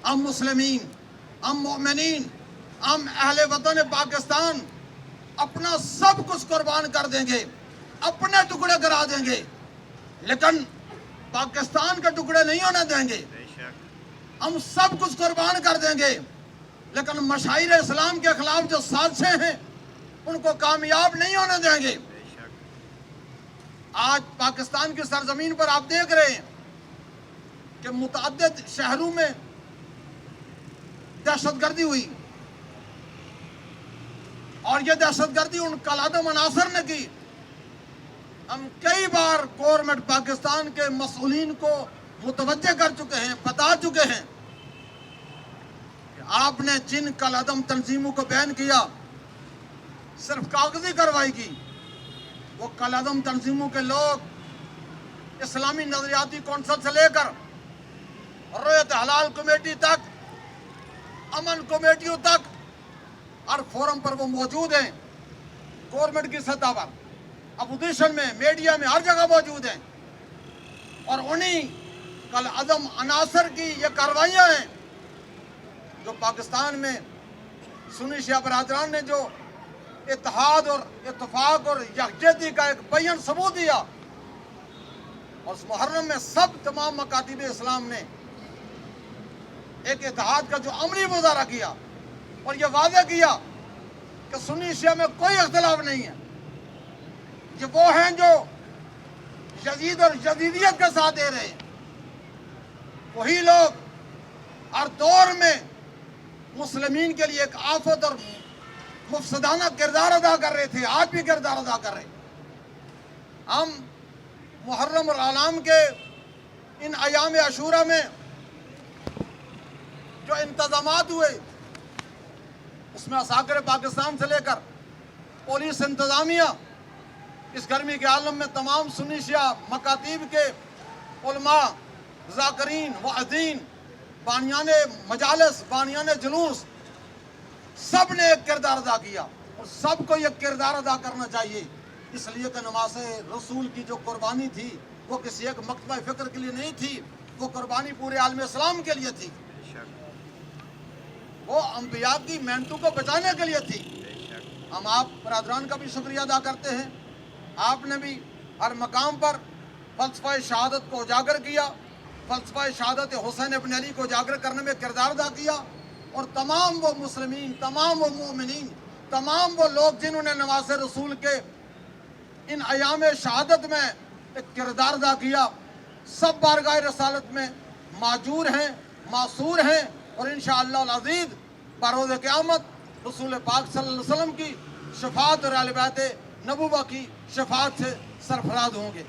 ہم مسلمین، ہم مومنین، ہم اہل وطن پاکستان اپنا سب کچھ قربان کر دیں گے، اپنے ٹکڑے کرا دیں گے، لیکن پاکستان کے ٹکڑے نہیں ہونے دیں گے۔ ہم سب کچھ قربان کر دیں گے، لیکن مشاہیر اسلام کے خلاف جو سازشیں ہیں ان کو کامیاب نہیں ہونے دیں گے۔ آج پاکستان کی سرزمین پر آپ دیکھ رہے ہیں کہ متعدد شہروں میں دہشت گردی ہوئی، اور یہ دہشت گردی ان کالعدم عناصر نے کی۔ ہم کئی بار گورنمنٹ پاکستان کے مسئولین کو متوجہ کر چکے ہیں، بتا چکے ہیں کہ آپ نے جن کالعدم تنظیموں کو بین کیا، صرف کاغذی کارروائی کی، وہ کالعدم تنظیموں کے لوگ اسلامی نظریاتی کونسل سے لے کر رویت حلال کمیٹی تک، امن کمیٹیوں تک، ہر فورم پر وہ موجود ہیں، گورنمنٹ کی سطح پر، اپوزیشن میں، میڈیا میں، ہر جگہ موجود ہیں، اور انہی کالعدم عناصر کی یہ کارروائیاں ہیں جو پاکستان میں سنی شیعہ برادران نے جو اتحاد اور اتفاق اور یکجہتی کا ایک بیان ثبوت دیا، اور اس محرم میں تمام مکاتب اسلام نے ایک اتحاد کا جو عملی مظاہرہ کیا اور یہ واضح کیا کہ سنی شیعہ میں کوئی اختلاف نہیں ہے، یہ وہ ہیں جو یزید اور یزیدیت کے ساتھ دے رہے ہیں، وہی لوگ ہر دور میں مسلمین کے لیے ایک آفت اور مفسدانہ کردار ادا کر رہے تھے، آج بھی کردار ادا کر رہے ہیں۔ ہم محرم الاعلام کے ان ایام عاشورہ میں جو انتظامات ہوئے، اس میں عساکر پاکستان سے لے کر پولیس انتظامیہ، اس گرمی کے عالم میں تمام سنی شیعہ مکاتیب کے علماء، ذاکرین، واعظین، بانیان مجالس، بانیان جلوس، سب نے ایک کردار ادا کیا، اور سب کو یہ کردار ادا کرنا چاہیے، اس لیے کہ نماز رسول کی جو قربانی تھی وہ کسی ایک مکتبہ فکر کے لیے نہیں تھی، وہ قربانی پورے عالم اسلام کے لیے تھی، وہ انبیاء کی محنتوں کو بچانے کے لیے تھی۔ ہم آپ برادران کا بھی شکریہ ادا کرتے ہیں، آپ نے بھی ہر مقام پر فلسفہ شہادت کو اجاگر کیا، فلسفہ شہادت حسین ابن علی کو اجاگر کرنے میں کردار ادا کیا، اور تمام وہ مسلمین، تمام وہ مومنین، تمام وہ لوگ جنہوں نے نماز رسول کے ان ایام شہادت میں ایک کردار ادا کیا، سب بارگاہ رسالت میں معجور ہیں، معصور ہیں، اور انشاءاللہ العزیز بروز قیامت رسول پاک صلی اللہ علیہ وسلم کی شفاعت اور اہل بیت نبوہ کی شفاعت سے سرفراز ہوں گے۔